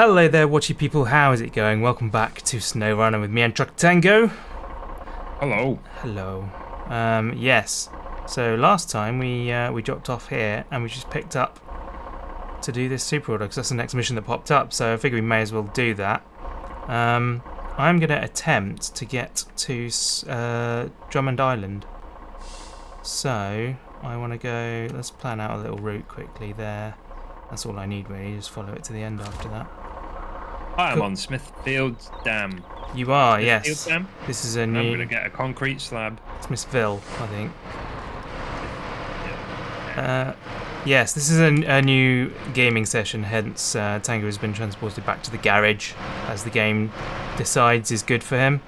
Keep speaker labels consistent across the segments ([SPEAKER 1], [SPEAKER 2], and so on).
[SPEAKER 1] Hello there, watchy people. How is it going? Welcome back to Snowrunner with me and Truckertango.
[SPEAKER 2] Hello.
[SPEAKER 1] Hello. Yes. So last time we dropped off here and we just picked up to do this super order because that's the next mission that popped up. So I figure we may as well do that. I'm going to attempt to get to Drummond Island. So I want to go. Let's plan out a little route quickly there. That's all I need really. Just follow it to the end after that.
[SPEAKER 2] I am on Smithfield Dam.
[SPEAKER 1] You are,
[SPEAKER 2] Smithfield
[SPEAKER 1] yes.
[SPEAKER 2] Dam?
[SPEAKER 1] This is a new.
[SPEAKER 2] I'm going to get a concrete slab.
[SPEAKER 1] Smithville, I think. Yes, this is a new gaming session, hence Tango has been transported back to the garage as the game decides is good for him.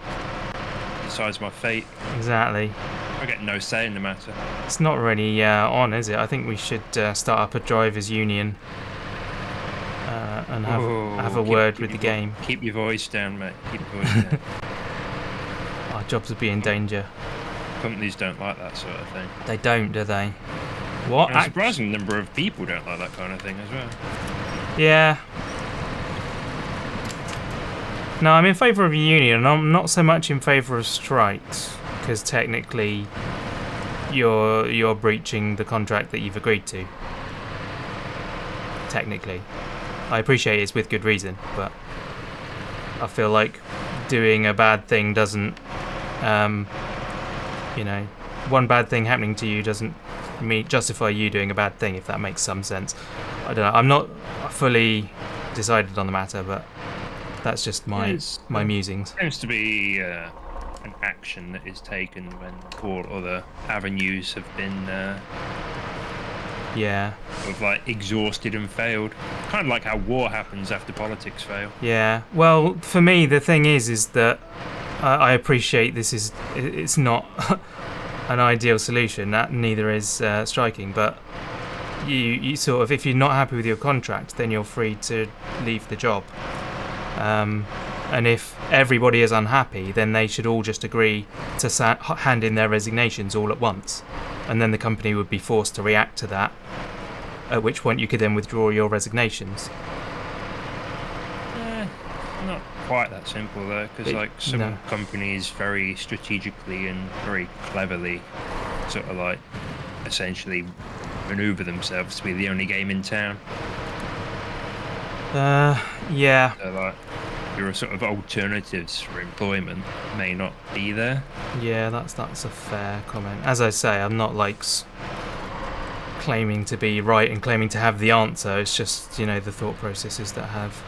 [SPEAKER 2] Decides my fate.
[SPEAKER 1] Exactly.
[SPEAKER 2] I get no say in the matter.
[SPEAKER 1] It's not really on, is it? I think we should start up a drivers' union and have a word with the game.
[SPEAKER 2] Keep your voice down, mate. Keep your voice down.
[SPEAKER 1] Our jobs would be in danger.
[SPEAKER 2] Companies don't like that sort of thing.
[SPEAKER 1] They don't, do they? What?
[SPEAKER 2] And a surprising number of people don't like that kind of thing as well.
[SPEAKER 1] Yeah. No, I'm in favour of a union. I'm not so much in favour of strikes, because technically you're breaching the contract that you've agreed to. Technically. I appreciate it's with good reason, but I feel like doing a bad thing doesn't, one bad thing happening to you doesn't justify you doing a bad thing, if that makes some sense. I don't know. I'm not fully decided on the matter, but that's just my musings.
[SPEAKER 2] Seems to be an action that is taken when all other avenues have been sort of like exhausted and failed. Kind of like how war happens after politics fail.
[SPEAKER 1] Yeah. Well, for me, the thing is that I appreciate it's not an ideal solution. That neither is striking, but you sort of, if you're not happy with your contract, then you're free to leave the job. And if everybody is unhappy, then they should all just agree to hand in their resignations all at once, and then the company would be forced to react to that, at which point you could then withdraw your resignations.
[SPEAKER 2] Not quite that simple though, because some companies very strategically and very cleverly sort of like essentially maneuver themselves to be the only game in town.
[SPEAKER 1] Yeah.
[SPEAKER 2] So like your sort of alternatives for employment may not be there.
[SPEAKER 1] Yeah, that's a fair comment. As I say, I'm not like claiming to be right and claiming to have the answer. It's just, the thought processes that have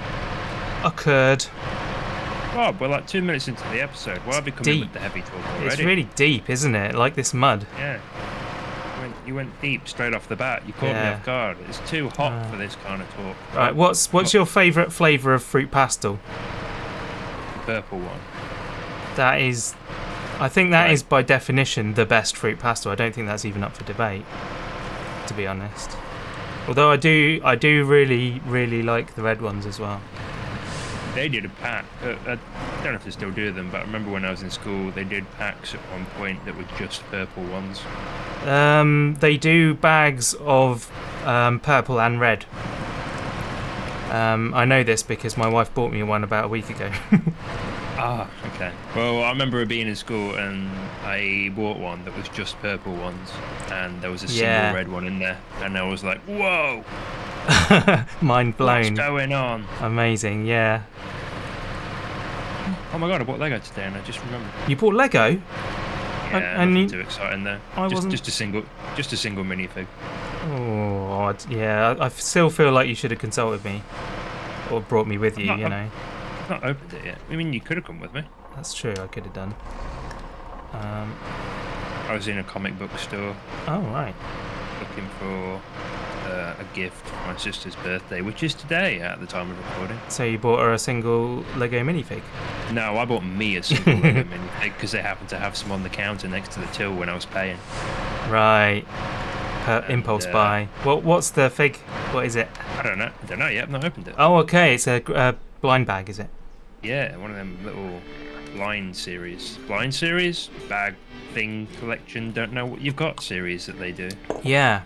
[SPEAKER 1] occurred.
[SPEAKER 2] Oh, we're like 2 minutes into the episode. Why are we coming with the heavy talk already?
[SPEAKER 1] It's really deep, isn't it? Like this mud.
[SPEAKER 2] Yeah. You went deep straight off the bat. You caught me off guard. It's too hot for this kind of talk.
[SPEAKER 1] Right, what's your favourite flavour of fruit pastel?
[SPEAKER 2] The purple one.
[SPEAKER 1] I think that is by definition the best fruit pastel. I don't think that's even up for debate, to be honest. Although I do really, really like the red ones as well.
[SPEAKER 2] They did a pack. I don't know if they still do them, but I remember when I was in school, they did packs at one point that were just purple ones.
[SPEAKER 1] They do bags of purple and red. I know this because my wife bought me one about a week ago.
[SPEAKER 2] Ah, okay. Well, I remember being in school and I bought one that was just purple ones, and there was a single red one in there, and I was like, whoa!
[SPEAKER 1] Mind blown.
[SPEAKER 2] What's going on?
[SPEAKER 1] Amazing, yeah.
[SPEAKER 2] Oh my god, I bought Lego today and I just remembered.
[SPEAKER 1] You bought Lego?
[SPEAKER 2] Yeah, nothing too exciting there. Just a single minifig.
[SPEAKER 1] Oh, yeah. I still feel like you should have consulted me, or brought me with you.
[SPEAKER 2] I've not opened it yet. I mean, you could have come with me.
[SPEAKER 1] That's true. I could have done.
[SPEAKER 2] I was in a comic book store.
[SPEAKER 1] Oh right.
[SPEAKER 2] Looking for a gift for my sister's birthday, which is today at the time of recording.
[SPEAKER 1] So you bought her a single Lego minifig?
[SPEAKER 2] No, I bought me a single Lego minifig because they happened to have some on the counter next to the till when I was paying.
[SPEAKER 1] Right. Impulse buy. What's the fig? What is it?
[SPEAKER 2] I don't know yet. I've not opened it.
[SPEAKER 1] Oh, okay. It's a blind bag, is it?
[SPEAKER 2] Yeah, one of them little blind series bag thing collection. Don't know what you've got series that they do.
[SPEAKER 1] Yeah.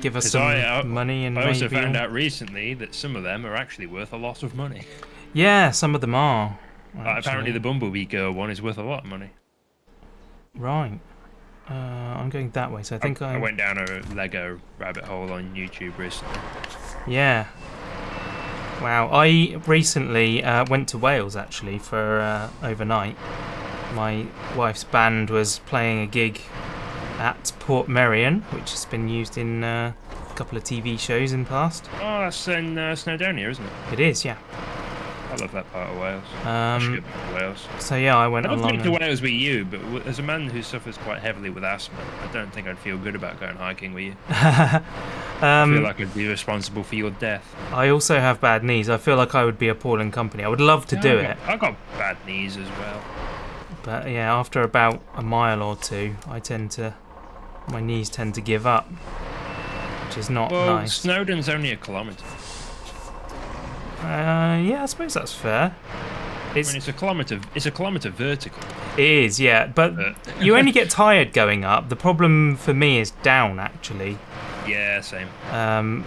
[SPEAKER 1] give us
[SPEAKER 2] 'Cause
[SPEAKER 1] some money and
[SPEAKER 2] I also
[SPEAKER 1] maybe...
[SPEAKER 2] found out recently that some of them are actually worth a lot of money.
[SPEAKER 1] Yeah, some of them are.
[SPEAKER 2] Apparently the Bumblebee Girl one is worth a lot of money.
[SPEAKER 1] Right. I'm going that way, so I think
[SPEAKER 2] I went down a Lego rabbit hole on YouTube recently.
[SPEAKER 1] Yeah. Wow. I recently went to Wales, actually, for overnight. My wife's band was playing a gig at Port Merion, which has been used in a couple of TV shows in the past.
[SPEAKER 2] Oh, that's in Snowdonia, isn't it?
[SPEAKER 1] It is, yeah.
[SPEAKER 2] I love that part of Wales. I should go back to Wales.
[SPEAKER 1] So yeah, I went
[SPEAKER 2] I'd
[SPEAKER 1] along.
[SPEAKER 2] love to go to Wales with you, but as a man who suffers quite heavily with asthma, I don't think I'd feel good about going hiking with you. I feel like I'd be responsible for your death.
[SPEAKER 1] I also have bad knees. I feel like I would be appalling company. I would love to do it.
[SPEAKER 2] I've got bad knees as well.
[SPEAKER 1] But yeah, after about a mile or two, my knees tend to give up, which is not nice.
[SPEAKER 2] Snowdon's only a kilometre.
[SPEAKER 1] Yeah, I suppose that's fair.
[SPEAKER 2] It's a kilometre. It's a kilometre vertical.
[SPEAKER 1] It is, yeah, but you only get tired going up. The problem for me is down, actually.
[SPEAKER 2] Yeah, same.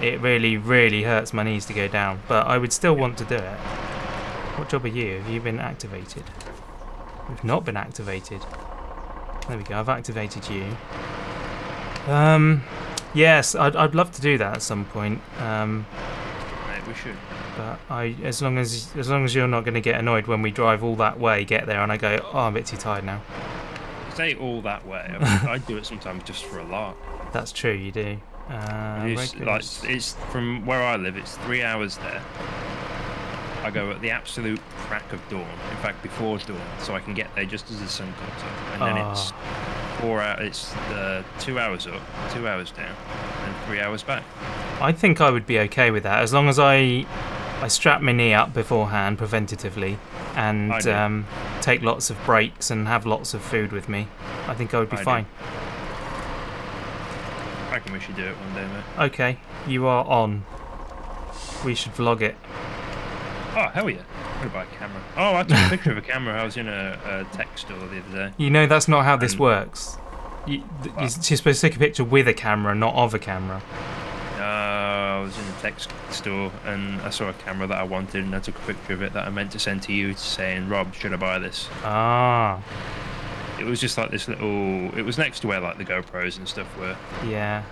[SPEAKER 1] It really, really hurts my knees to go down, but I would still want to do it. What job are you? Have you been activated? We've not been activated. There we go. I've activated you. Yes, I'd love to do that at some point.
[SPEAKER 2] Mate, we should.
[SPEAKER 1] But as long as you're not going to get annoyed when we drive all that way, get there, and I go, oh, I'm a bit too tired now.
[SPEAKER 2] Say all that way. I mean, I do it sometimes just for a lark.
[SPEAKER 1] That's true, you do.
[SPEAKER 2] It's from where I live. It's 3 hours there. I go at the absolute crack of dawn. In fact, before dawn, so I can get there just as the sun comes up. And then it's 4 hours. It's 2 hours up, 2 hours down, and 3 hours back.
[SPEAKER 1] I think I would be okay with that as long as I strap my knee up beforehand, preventatively, and take lots of breaks and have lots of food with me. I think I would be fine.
[SPEAKER 2] I reckon we should do it one day, mate.
[SPEAKER 1] Okay, you are on. We should vlog it.
[SPEAKER 2] Oh, hell yeah. I'm gonna buy a camera. Oh, I took a picture of a camera. I was in a tech store the other day.
[SPEAKER 1] You know that's not how this works. You're supposed to take a picture with a camera, not of a camera.
[SPEAKER 2] I was in a tech store and I saw a camera that I wanted and I took a picture of it that I meant to send to you saying, Rob, should I buy this?
[SPEAKER 1] Ah.
[SPEAKER 2] It was just like this little... It was next to where like the GoPros and stuff were.
[SPEAKER 1] Yeah.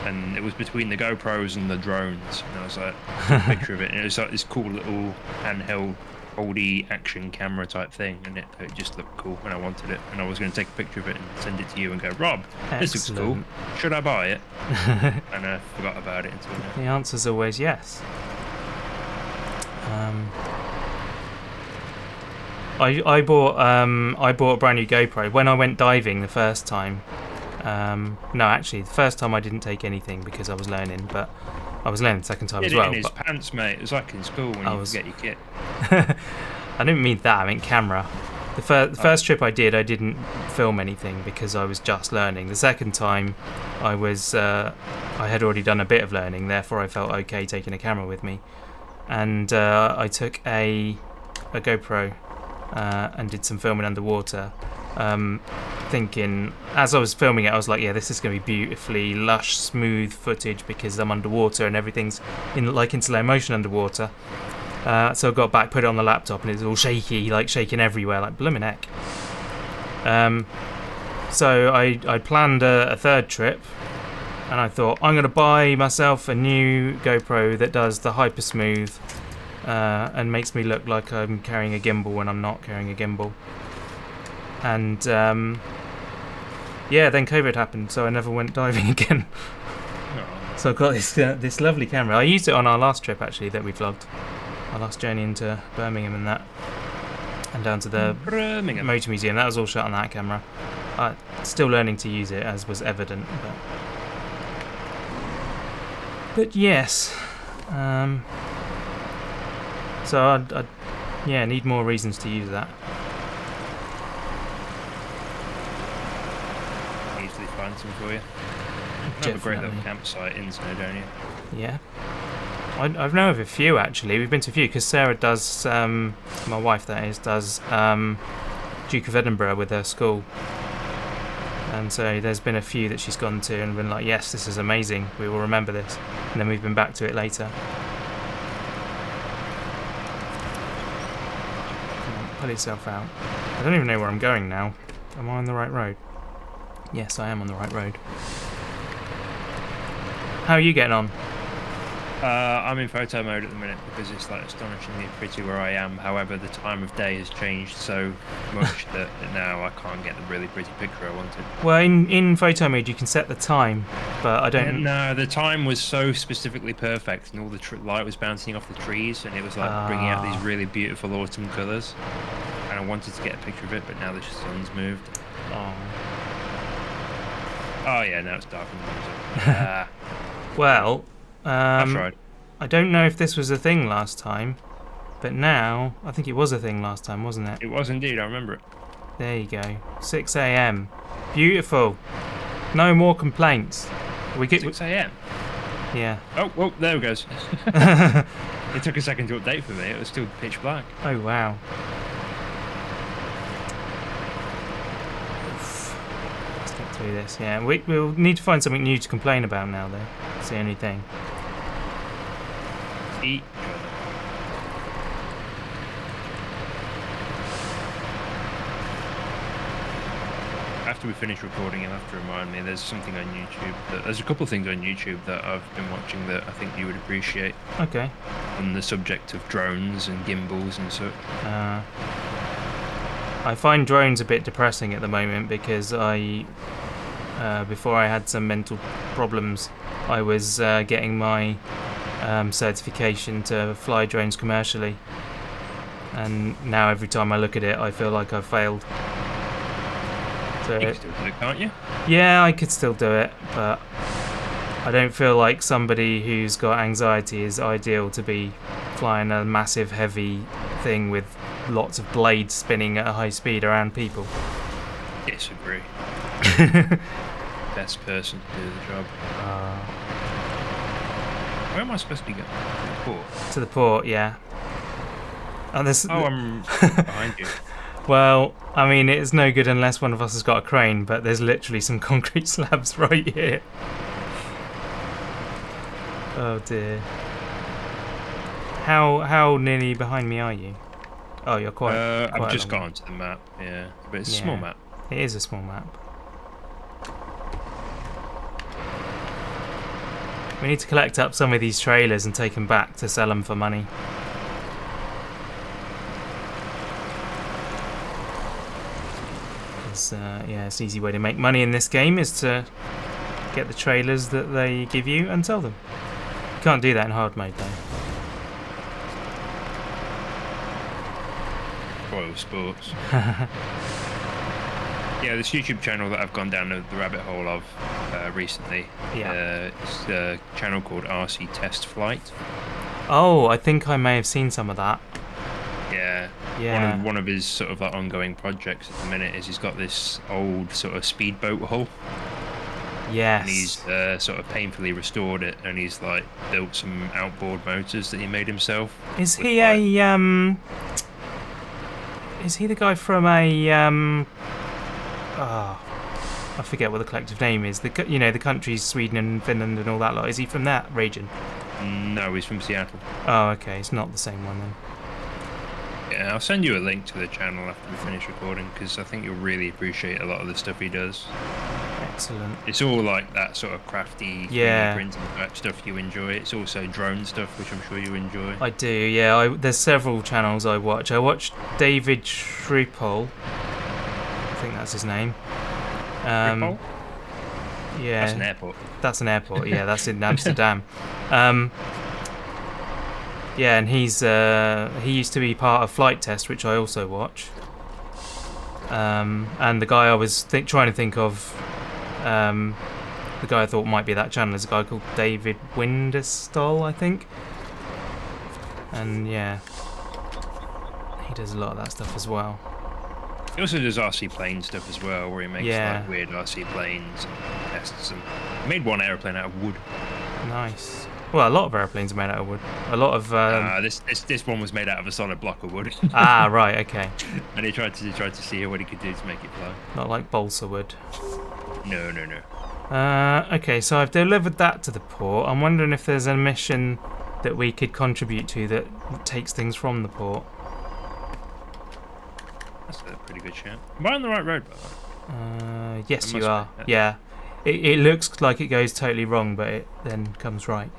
[SPEAKER 2] And it was between the GoPros and the drones. And I was like, took a picture of it. And it was like this cool little handheld, foldy action camera type thing. And it just looked cool and I wanted it. And I was going to take a picture of it and send it to you and go, Rob, this looks cool. Should I buy it? And I forgot about it until now.
[SPEAKER 1] The answer's always yes. I bought a brand new GoPro when I went diving the first time. No, actually, the first time I didn't take anything because I was learning, but I was learning the second time as well.
[SPEAKER 2] In his pants, mate. It was like in school when you forget your kit.
[SPEAKER 1] I didn't mean that. I meant camera. The first trip I did, I didn't film anything because I was just learning. The second time, I had already done a bit of learning, therefore I felt okay taking a camera with me, and I took a GoPro. And did some filming underwater, thinking as I was filming it I was like, yeah, this is going to be beautifully lush smooth footage because I'm underwater and everything's in slow motion underwater. So I got back, put it on the laptop, and it's all shaky, like shaking everywhere, like bloomin' heck. So I planned a third trip, and I thought I'm going to buy myself a new GoPro that does the hyper smooth and makes me look like I'm carrying a gimbal when I'm not carrying a gimbal. And yeah, then COVID happened, so I never went diving again. So I've got this lovely camera. I used it on our last trip actually that we vlogged, our last journey into Birmingham and that, and down to the motor museum. That was all shot on that camera. Still learning to use it, as was evident. But yes. So I'd need more reasons to use that.
[SPEAKER 2] Easily find some for you. Have a great little campsite in Snowdonia.
[SPEAKER 1] Yeah. I've known of a few actually. We've been to a few because Sarah does, my wife that is, does Duke of Edinburgh with her school. And so there's been a few that she's gone to and been like, yes, this is amazing, we will remember this. And then we've been back to it later. Come on, pull yourself out. I don't even know where I'm going now. Am I on the right road? Yes, I am on the right road. How are you getting on?
[SPEAKER 2] I'm in photo mode at the minute because it's like astonishingly pretty where I am. However, the time of day has changed so much that now I can't get the really pretty picture I wanted.
[SPEAKER 1] Well, in photo mode you can set the time, but I don't...
[SPEAKER 2] No, the time was so specifically perfect and all the light was bouncing off the trees and it was like bringing out these really beautiful autumn colours. And I wanted to get a picture of it, but now the sun's moved. Oh yeah, now it's dark and
[SPEAKER 1] Well...
[SPEAKER 2] I tried.
[SPEAKER 1] I don't know if this was a thing last time, but now I think it was a thing last time, wasn't it?
[SPEAKER 2] It was indeed. I remember it.
[SPEAKER 1] There you go. 6 a.m. Beautiful. No more complaints.
[SPEAKER 2] 6 a.m.
[SPEAKER 1] Yeah.
[SPEAKER 2] Oh, well, there it goes. It took a second to update for me. It was still pitch black.
[SPEAKER 1] Oh wow. Let's get through this. Yeah, we'll need to find something new to complain about now, though. That's the only thing.
[SPEAKER 2] Eat. After we finish recording, you'll have to remind me. There's something on YouTube. There's a couple of things on YouTube that I've been watching that I think you would appreciate.
[SPEAKER 1] Okay.
[SPEAKER 2] On the subject of drones and gimbals and such.
[SPEAKER 1] I find drones a bit depressing at the moment because before I had some mental problems, I was getting my certification to fly drones commercially, and now every time I look at it I feel like I've failed. So
[SPEAKER 2] you can still do it, can't you?
[SPEAKER 1] Yeah, I could still do it, but I don't feel like somebody who's got anxiety is ideal to be flying a massive heavy thing with lots of blades spinning at a high speed around people.
[SPEAKER 2] Disagree. Best person to do the job. Where am I supposed to be going? To the port?
[SPEAKER 1] To the port, yeah. And
[SPEAKER 2] I'm behind you.
[SPEAKER 1] Well, I mean, it's no good unless one of us has got a crane, but there's literally some concrete slabs right here. Oh dear. How nearly behind me are you? Oh, you're quite...
[SPEAKER 2] I've just got onto the map, yeah. But it's a small map.
[SPEAKER 1] It is a small map. We need to collect up some of these trailers and take them back to sell them for money. Because, yeah, it's an easy way to make money in this game is to get the trailers that they give you and sell them. You can't do that in hard mode, though.
[SPEAKER 2] Royal Sports. Yeah, this YouTube channel that I've gone down the rabbit hole of recently.
[SPEAKER 1] Yeah.
[SPEAKER 2] It's a channel called RC Test Flight.
[SPEAKER 1] Oh, I think I may have seen some of that.
[SPEAKER 2] Yeah.
[SPEAKER 1] Yeah.
[SPEAKER 2] One of his sort of like ongoing projects at the minute is he's got this old sort of speedboat hull.
[SPEAKER 1] Yes.
[SPEAKER 2] And he's sort of painfully restored it, and he's like built some outboard motors that he made himself.
[SPEAKER 1] Is he a Is he the guy from a I forget what the collective name is. The countries Sweden and Finland and all that lot. Is he from that region?
[SPEAKER 2] No, he's from Seattle.
[SPEAKER 1] Oh, okay. It's not the same one then.
[SPEAKER 2] Yeah, I'll send you a link to the channel after we finish recording because I think you'll really appreciate a lot of the stuff he does.
[SPEAKER 1] Excellent.
[SPEAKER 2] It's all like that sort of crafty, 3D printing type stuff you enjoy. It's also drone stuff, which I'm sure you enjoy.
[SPEAKER 1] I do, yeah. There's several channels I watch. I watched David Schrippel. I think that's his name.
[SPEAKER 2] Schrippel?
[SPEAKER 1] Yeah.
[SPEAKER 2] That's an airport.
[SPEAKER 1] That's an airport, yeah. That's in Amsterdam. Yeah, and he used to be part of Flight Test, which I also watch. And the guy I was trying to think of, the guy I thought might be that channel is a guy called David Winderstall, I think. And yeah, he does a lot of that stuff as well.
[SPEAKER 2] He also does RC plane stuff as well, where he makes like weird RC planes and tests them. He made one aeroplane out of wood.
[SPEAKER 1] Nice. Well, a lot of airplanes are made out of wood. A lot of
[SPEAKER 2] this one was made out of a solid block of wood.
[SPEAKER 1] Ah, right, okay.
[SPEAKER 2] And he tried to see what he could do to make it fly.
[SPEAKER 1] Not like balsa wood.
[SPEAKER 2] No, no, no.
[SPEAKER 1] Okay, so I've delivered that to the port. I'm wondering if there's a mission that we could contribute to that takes things from the port.
[SPEAKER 2] That's a pretty good shout. Am I on the right road, by the way?
[SPEAKER 1] Yes, you are. Yeah. It looks like it goes totally wrong, but it then comes right.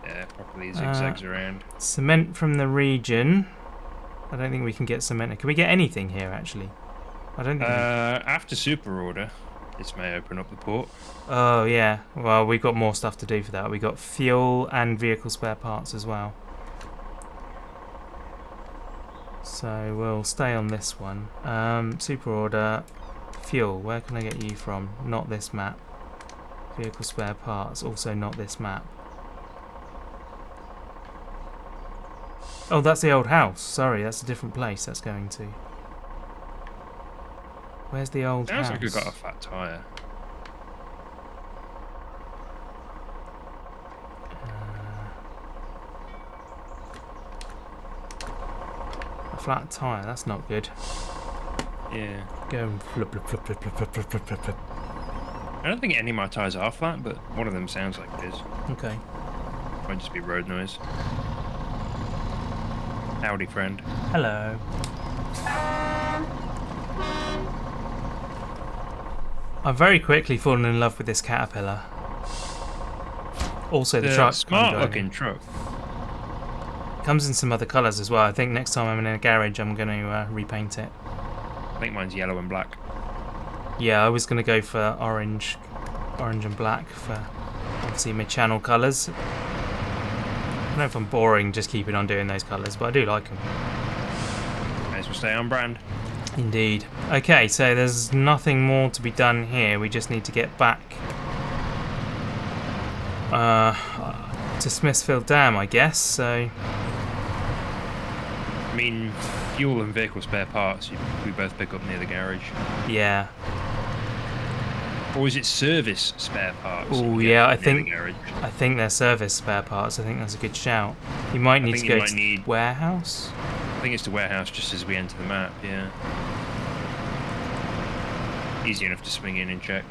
[SPEAKER 2] Yeah, properly zigzags around.
[SPEAKER 1] Cement from the region. I don't think we can get cement. Can we get anything here, actually? I don't think
[SPEAKER 2] after super order, this may open up the port.
[SPEAKER 1] Oh, yeah. Well, we've got more stuff to do for that. We've got fuel and vehicle spare parts as well. So we'll stay on this one. Super order. Fuel. Where can I get you from? Not this map. Vehicle spare parts. Also not this map. Oh, that's the old house. Sorry, that's a different place that's going to. Where's the old house?
[SPEAKER 2] Sounds like we've got a flat tyre.
[SPEAKER 1] A flat tyre, that's not good.
[SPEAKER 2] Yeah.
[SPEAKER 1] Go and flip, flip, flip, flip, flip, flip, flip, flip, flip.
[SPEAKER 2] I don't think any of my tyres are flat, but one of them sounds like it is.
[SPEAKER 1] Okay.
[SPEAKER 2] Might just be road noise. Howdy, friend.
[SPEAKER 1] Hello. I've very quickly fallen in love with this caterpillar. Also, the truck.
[SPEAKER 2] Smart-looking truck.
[SPEAKER 1] Comes in some other colours as well. I think next time I'm in a garage, I'm going to repaint it.
[SPEAKER 2] I think mine's yellow and black.
[SPEAKER 1] Yeah, I was going to go for orange and black for obviously my channel colours. I don't know if I'm boring just keeping on doing those colours, but I do like them.
[SPEAKER 2] May as well stay on brand.
[SPEAKER 1] Indeed. Okay, so there's nothing more to be done here. We just need to get back to Smithfield Dam, I guess. So,
[SPEAKER 2] I mean, fuel and vehicle spare parts, we both pick up near the garage.
[SPEAKER 1] yeah.
[SPEAKER 2] Or is it service spare parts?
[SPEAKER 1] Oh yeah, I think they're service spare parts. I think that's a good shout. You might need to go to the warehouse.
[SPEAKER 2] I think it's the warehouse just as we enter the map. Yeah. Easy enough to swing in and check.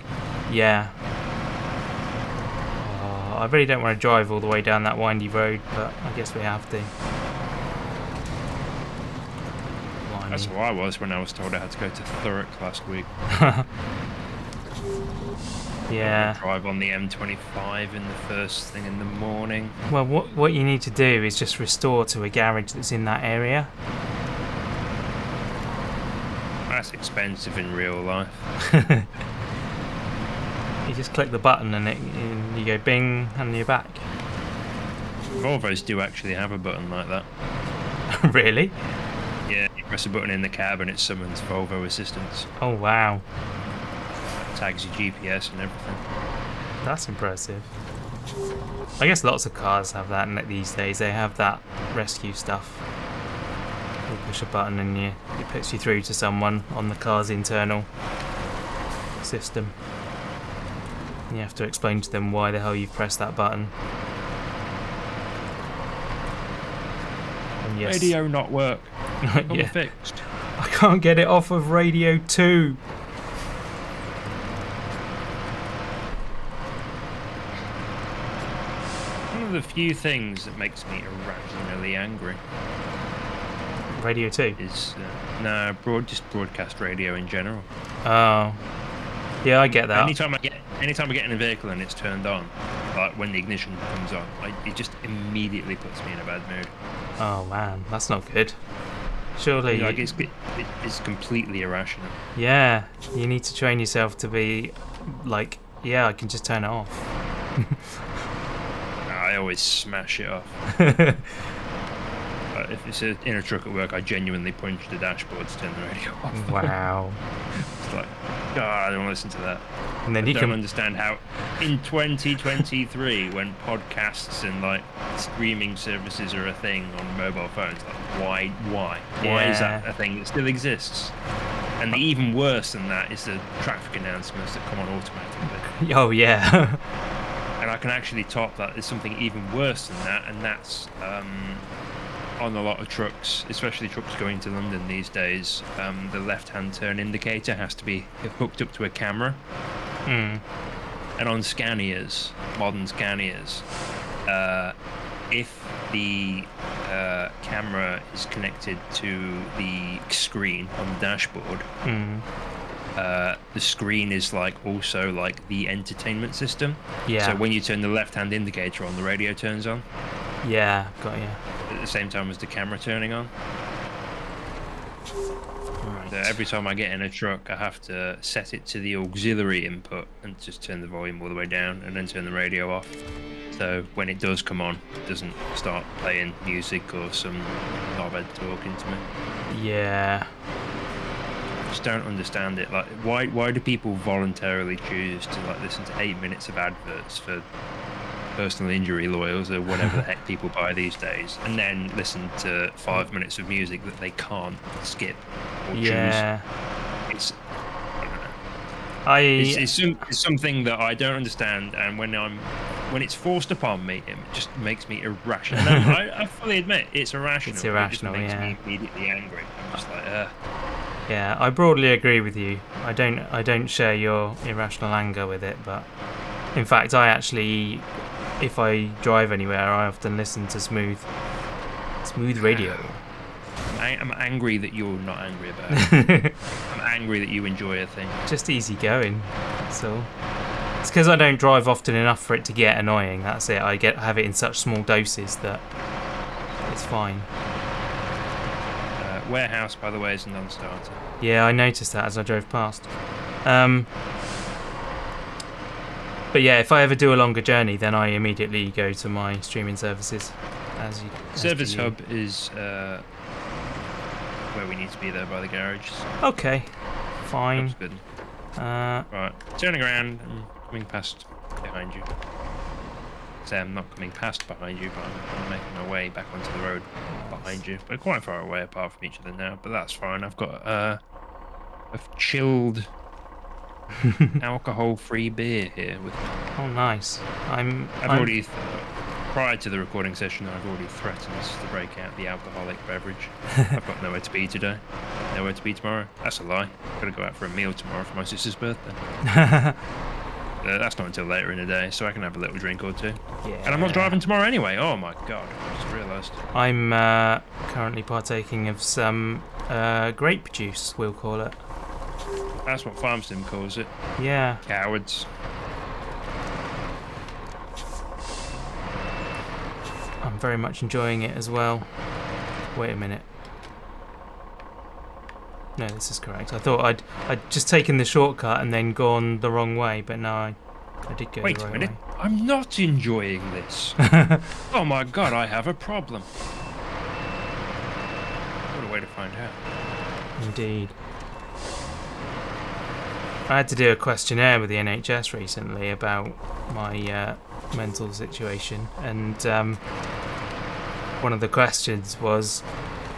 [SPEAKER 1] Yeah. Oh, I really don't want to drive all the way down that windy road, but I guess we have to. Blimey.
[SPEAKER 2] That's what I was when I was told I had to go to Thurrock last week.
[SPEAKER 1] Yeah.
[SPEAKER 2] Drive on the M25 in the first thing in the morning.
[SPEAKER 1] Well, what you need to do is just restore to a garage that's in that area.
[SPEAKER 2] That's expensive in real life.
[SPEAKER 1] You just click the button and you go bing and you're back.
[SPEAKER 2] Volvos do actually have a button like that.
[SPEAKER 1] Really?
[SPEAKER 2] Yeah, you press a button in the cab and it summons Volvo assistance.
[SPEAKER 1] Oh wow.
[SPEAKER 2] Tags your GPS and everything.
[SPEAKER 1] That's impressive. I guess lots of cars have that these days. They have that rescue stuff. You push a button and it puts you through to someone on the car's internal system. You have to explain to them why the hell you've pressed that button. And yes.
[SPEAKER 2] Radio not work.
[SPEAKER 1] Yeah.
[SPEAKER 2] Fixed.
[SPEAKER 1] I can't get it off of radio 2.
[SPEAKER 2] One of the few things that makes me irrationally angry.
[SPEAKER 1] Radio 2?
[SPEAKER 2] Is just broadcast radio in general.
[SPEAKER 1] Oh. Yeah, I get that.
[SPEAKER 2] Anytime I get in a vehicle and it's turned on, like when the ignition comes on, it just immediately puts me in a bad mood.
[SPEAKER 1] Oh man, that's not good. Surely.
[SPEAKER 2] Like it's completely irrational.
[SPEAKER 1] Yeah, you need to train yourself to be like, yeah, I can just turn it off.
[SPEAKER 2] I always smash it off. If it's in a truck at work, I genuinely punch the dashboard to turn the radio off.
[SPEAKER 1] Wow.
[SPEAKER 2] It's like, I don't want to listen to that.
[SPEAKER 1] And then
[SPEAKER 2] I don't understand how, in 2023, when podcasts and like streaming services are a thing on mobile phones, like why is that a thing that still exists? And the even worse than that is the traffic announcements that come on automatically.
[SPEAKER 1] Oh yeah.
[SPEAKER 2] And I can actually top that. There's something even worse than that, and that's on a lot of trucks, especially trucks going to London these days, the left-hand turn indicator has to be hooked up to a camera. And on Scanias, modern Scanias, if the camera is connected to the screen on the dashboard, the screen is like also like the entertainment system.
[SPEAKER 1] Yeah.
[SPEAKER 2] So when you turn the left-hand indicator on, the radio turns on.
[SPEAKER 1] Yeah, got you.
[SPEAKER 2] At the same time as the camera turning on.
[SPEAKER 1] Right.
[SPEAKER 2] So every time I get in a truck, I have to set it to the auxiliary input and just turn the volume all the way down and then turn the radio off. So when it does come on, it doesn't start playing music or some knobhead talking to me.
[SPEAKER 1] Yeah.
[SPEAKER 2] I just don't understand it. Like, why do people voluntarily choose to like listen to 8 minutes of adverts for personal injury lawyers or whatever the heck people buy these days, and then listen to 5 minutes of music that they can't skip or choose? It's, I don't know. It's something that I don't understand, and when it's forced upon me, it just makes me irrational. I fully admit it's irrational.
[SPEAKER 1] It's irrational,
[SPEAKER 2] it just makes me immediately angry. I'm just like,
[SPEAKER 1] Yeah, I broadly agree with you. I don't share your irrational anger with it, but in fact, I actually, if I drive anywhere, I often listen to smooth radio.
[SPEAKER 2] I'm angry that you're not angry about it. I'm angry that you enjoy a thing.
[SPEAKER 1] Just easy going. That's all. It's because I don't drive often enough for it to get annoying. That's it. I have it in such small doses that it's fine.
[SPEAKER 2] Warehouse, by the way, is a non-starter.
[SPEAKER 1] Yeah, I noticed that as I drove past. But yeah, if I ever do a longer journey, then I immediately go to my streaming services.
[SPEAKER 2] Service hub is where we need to be there by the garage.
[SPEAKER 1] Okay, fine.
[SPEAKER 2] That's good. Right, turning around and coming past behind you. So I'm not coming past behind you, but I'm making my way back onto the road behind you. We're quite far away apart from each other now, but that's fine. I've got a chilled alcohol-free beer here with me.
[SPEAKER 1] Oh, nice.
[SPEAKER 2] Prior to the recording session, I've already threatened to break out the alcoholic beverage. I've got nowhere to be today, nowhere to be tomorrow. That's a lie. I've got to go out for a meal tomorrow for my sister's birthday. That's not until later in the day, so I can have a little drink or two.
[SPEAKER 1] Yeah.
[SPEAKER 2] And I'm not driving tomorrow anyway. Oh my god, I just realised.
[SPEAKER 1] I'm currently partaking of some grape juice, we'll call it.
[SPEAKER 2] That's what Farmston calls it.
[SPEAKER 1] Yeah.
[SPEAKER 2] Cowards.
[SPEAKER 1] I'm very much enjoying it as well. Wait a minute. No, this is correct. I thought I'd just taken the shortcut and then gone the wrong way, but no, I did go the right way.
[SPEAKER 2] Wait a minute. I'm not enjoying this. Oh my god, I have a problem. What a way to find out.
[SPEAKER 1] Indeed. I had to do a questionnaire with the NHS recently about my mental situation, and one of the questions was,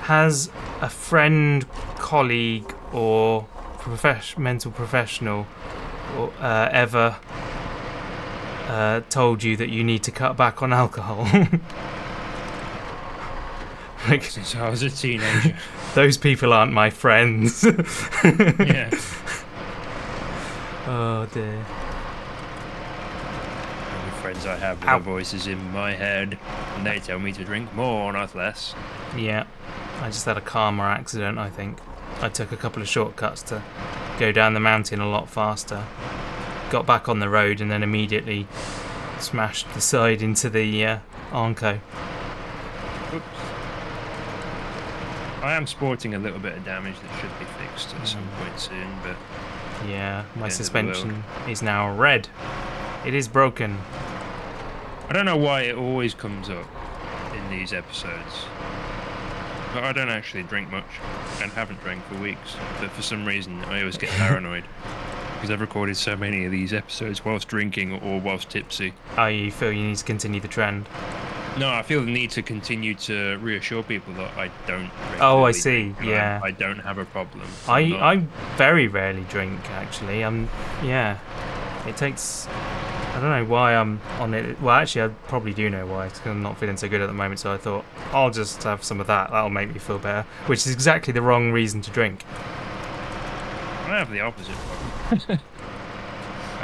[SPEAKER 1] has a friend, colleague, or mental professional ever told you that you need to cut back on alcohol? Like,
[SPEAKER 2] since I was a teenager.
[SPEAKER 1] Those people aren't my friends.
[SPEAKER 2] Yeah.
[SPEAKER 1] Oh dear.
[SPEAKER 2] The only friends I have are the voices in my head, and they tell me to drink more, not less.
[SPEAKER 1] Yeah, I just had a karma accident, I think. I took a couple of shortcuts to go down the mountain a lot faster. Got back on the road and then immediately smashed the side into the Arnco.
[SPEAKER 2] Oops. I am sporting a little bit of damage that should be fixed at some point soon, but...
[SPEAKER 1] Yeah, my suspension is now red. It is broken.
[SPEAKER 2] I don't know why it always comes up in these episodes. But I don't actually drink much, and haven't drank for weeks. But for some reason, I always get paranoid. Because I've recorded so many of these episodes whilst drinking or whilst tipsy.
[SPEAKER 1] Oh, you feel you need to continue the trend?
[SPEAKER 2] No, I feel the need to continue to reassure people that I don't drink.
[SPEAKER 1] Oh, I see. Yeah.
[SPEAKER 2] I don't have a problem.
[SPEAKER 1] I very rarely drink, actually. Yeah. It takes... I don't know why I'm on it. Well, actually, I probably do know why. It's because I'm not feeling so good at the moment, so I thought, I'll just have some of that. That'll make me feel better. Which is exactly the wrong reason to drink.
[SPEAKER 2] I have the opposite problem.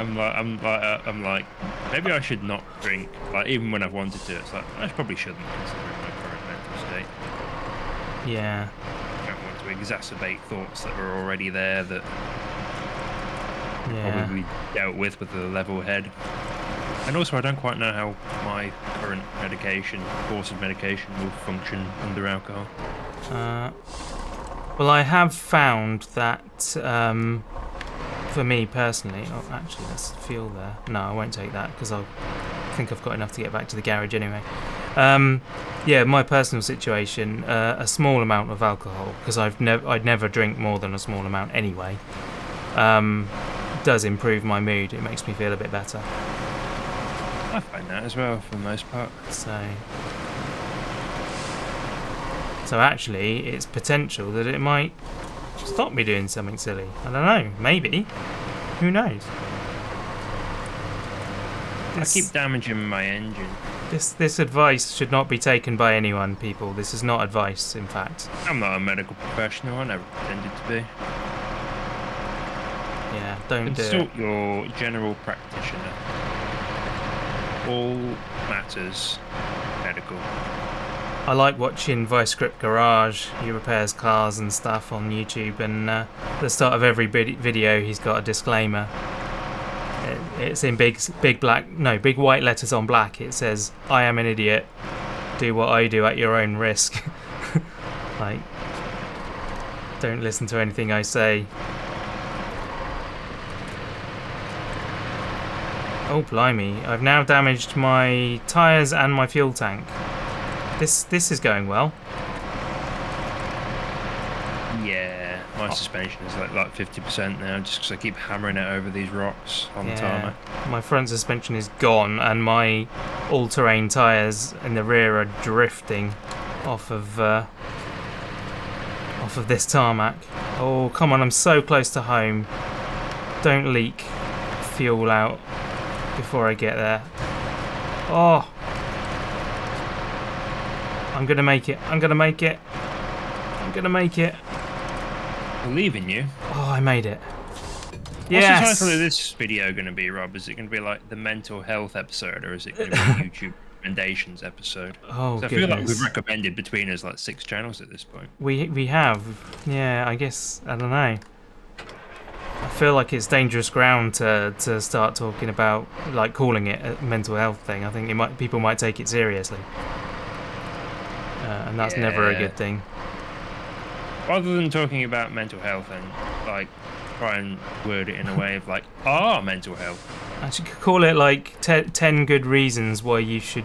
[SPEAKER 2] I'm like, maybe I should not drink. Like, even when I've wanted to, it's like I probably shouldn't, considering my current mental state.
[SPEAKER 1] Yeah.
[SPEAKER 2] I don't want to exacerbate thoughts that are already there that
[SPEAKER 1] Yeah.
[SPEAKER 2] probably dealt with a level head. And also, I don't quite know how my current course of medication will function under alcohol.
[SPEAKER 1] Well, I have found that for me personally. Oh, actually, there's fuel there. No, I won't take that because I think I've got enough to get back to the garage anyway. Yeah, my personal situation, a small amount of alcohol, because I'd never drink more than a small amount anyway, does improve my mood. It makes me feel a bit better.
[SPEAKER 2] I find that as well, for the most part.
[SPEAKER 1] So actually, it's potential that it might stop me doing something silly. I don't know. Maybe. Who knows?
[SPEAKER 2] I keep damaging my engine.
[SPEAKER 1] This advice should not be taken by anyone, people. This is not advice, in fact.
[SPEAKER 2] I'm not a medical professional. I never pretended to be.
[SPEAKER 1] Yeah, don't do it.
[SPEAKER 2] Consult your general practitioner. All matters medical.
[SPEAKER 1] I like watching Vice-Grip Garage. He repairs cars and stuff on YouTube, and at the start of every video he's got a disclaimer. It's in big white letters on black. It says, "I am an idiot. Do what I do at your own risk." Like, don't listen to anything I say. Oh blimey! I've now damaged my tyres and my fuel tank. This is going well.
[SPEAKER 2] Yeah, my suspension is like 50% now, just because I keep hammering it over these rocks on the tarmac.
[SPEAKER 1] My front suspension is gone, and my all-terrain tyres in the rear are drifting off of this tarmac. Oh come on! I'm so close to home. Don't leak fuel out before I get there. Oh! I'm gonna make it. I'm gonna make it. I'm gonna make it.
[SPEAKER 2] I believe in you.
[SPEAKER 1] Oh, I made it.
[SPEAKER 2] Yes. What's the title of this video going to be, Rob? Is it going to be like the mental health episode, or is it going to be a YouTube recommendations episode?
[SPEAKER 1] Oh,
[SPEAKER 2] I feel like we've recommended between us like 6 channels at this point.
[SPEAKER 1] We have. Yeah, I guess. I don't know. I feel like it's dangerous ground to start talking about, like calling it a mental health thing. I think people might take it seriously. And that's never a good thing.
[SPEAKER 2] Rather than talking about mental health and like try and word it in a way of like mental health.
[SPEAKER 1] Actually, could call it like 10 good reasons why you should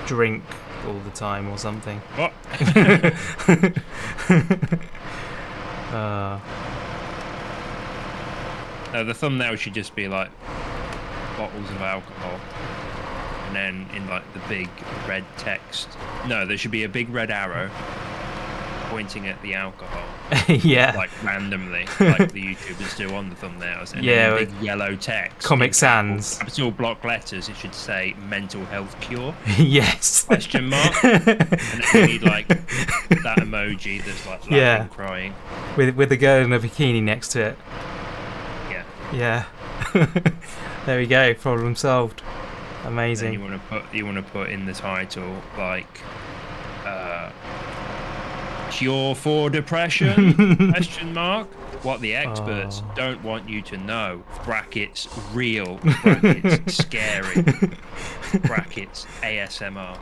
[SPEAKER 1] drink all the time or something.
[SPEAKER 2] What? No, the thumbnail should just be like bottles of alcohol. And then in like the big red text. No, there should be a big red arrow pointing at the alcohol.
[SPEAKER 1] Yeah.
[SPEAKER 2] Like randomly, like the YouTubers do on the thumbnails. And then big yellow text.
[SPEAKER 1] Comic Sans.
[SPEAKER 2] Capital block letters, it should say mental health cure.
[SPEAKER 1] Yes.
[SPEAKER 2] Question mark. And then you need like that emoji that's like laughing, crying.
[SPEAKER 1] With a girl in a bikini next to it.
[SPEAKER 2] Yeah.
[SPEAKER 1] There we go, problem solved. Amazing.
[SPEAKER 2] And you want to put in the title like cure for depression? Question mark. What the experts don't want you to know. Brackets real. Brackets scary. Brackets ASMR.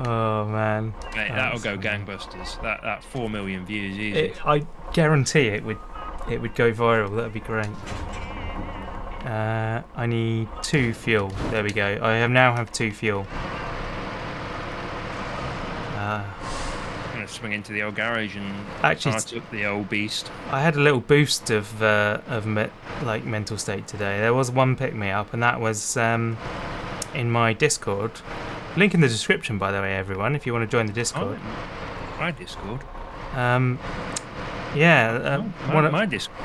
[SPEAKER 1] Oh man.
[SPEAKER 2] Mate, that'll go gangbusters. That 4 million views easy.
[SPEAKER 1] I guarantee it would go viral. That'd be great. I need 2 fuel. There we go. I now have 2 fuel.
[SPEAKER 2] I'm gonna swing into the old garage and start up the old beast.
[SPEAKER 1] I had a little boost of mental state today. There was one pick me up, and that was in my Discord. Link in the description, by the way, everyone, if you want to join the Discord.
[SPEAKER 2] My Discord.
[SPEAKER 1] My
[SPEAKER 2] Discord.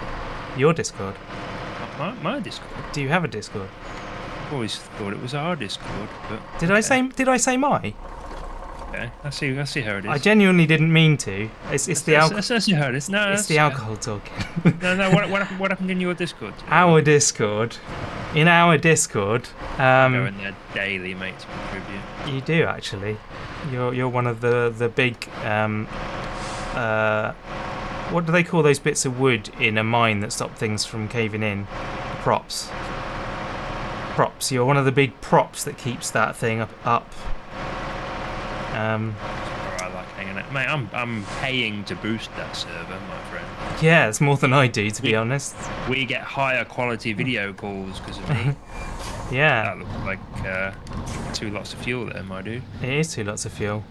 [SPEAKER 1] Your Discord.
[SPEAKER 2] My Discord.
[SPEAKER 1] Do you have a Discord?
[SPEAKER 2] I've always thought it was our Discord, but
[SPEAKER 1] Did I say my?
[SPEAKER 2] Okay, I see how it is.
[SPEAKER 1] I genuinely didn't mean to. It's the alcohol.
[SPEAKER 2] That's how it is. No,
[SPEAKER 1] it's the alcohol talking.
[SPEAKER 2] No. What happened in your Discord today?
[SPEAKER 1] Our Discord in our Discord.
[SPEAKER 2] I go in there daily, mate, to contribute.
[SPEAKER 1] You do actually. You're one of the big. What do they call those bits of wood in a mine that stop things from caving in? Props. Props. You're one of the big props that keeps that thing up.
[SPEAKER 2] I like hanging out, mate. I'm paying to boost that server, my friend.
[SPEAKER 1] Yeah, it's more than I do, to be honest.
[SPEAKER 2] We get higher quality video calls because of me.
[SPEAKER 1] Yeah.
[SPEAKER 2] That looks like 2 lots of fuel there, my dude.
[SPEAKER 1] It is 2 lots of fuel.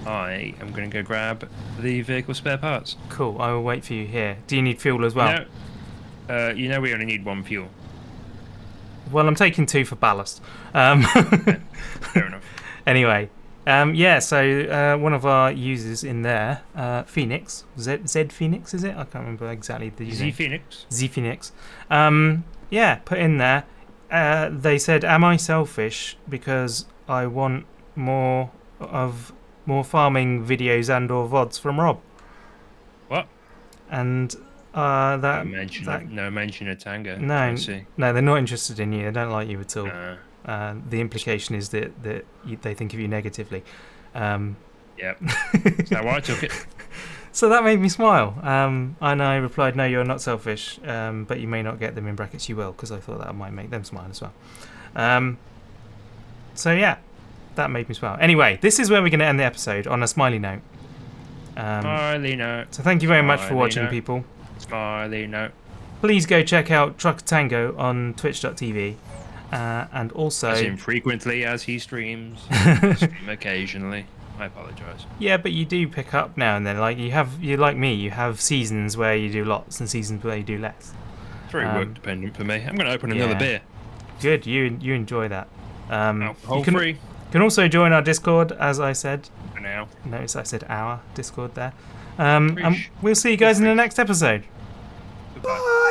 [SPEAKER 2] I am going to go grab the vehicle spare parts.
[SPEAKER 1] Cool. I will wait for you here. Do you need fuel as well?
[SPEAKER 2] You know we only need 1 fuel.
[SPEAKER 1] Well, I'm taking 2 for ballast.
[SPEAKER 2] Okay. Fair enough.
[SPEAKER 1] Anyway, yeah. So one of our users in there, Phoenix, Z Phoenix, is it? I can't remember exactly the username.
[SPEAKER 2] Z Phoenix.
[SPEAKER 1] Z Phoenix. Yeah, put in there. They said, "Am I selfish because I want more farming videos and/or VODs from Rob?"
[SPEAKER 2] What?
[SPEAKER 1] And
[SPEAKER 2] No mention of Tango.
[SPEAKER 1] No, they're not interested in you. They don't like you at all. The implication is that they think of you negatively.
[SPEAKER 2] Yep. That's how I took it.
[SPEAKER 1] So that made me smile. And I replied, "No, you're not selfish, but you may not get them," in brackets, "you will," because I thought that might make them smile as well. So yeah, that made me smile. Anyway, this is where we're going to end the episode, on a smiley note.
[SPEAKER 2] Smiley note.
[SPEAKER 1] So thank you very much for watching, people.
[SPEAKER 2] Smiley note.
[SPEAKER 1] Please go check out Truckertango on twitch.tv. And also,
[SPEAKER 2] as infrequently as he streams, stream occasionally. I apologise.
[SPEAKER 1] Yeah, but you do pick up now and then. Like you're like me. You have seasons where you do lots and seasons where you do less.
[SPEAKER 2] It's very work dependent for me. I'm going to open another beer.
[SPEAKER 1] Good. You enjoy that.
[SPEAKER 2] Alcohol free.
[SPEAKER 1] You can also join our Discord, as I said.
[SPEAKER 2] For now.
[SPEAKER 1] Notice I said our Discord there. And we'll see you guys in the next episode.
[SPEAKER 2] Goodbye.
[SPEAKER 1] Bye.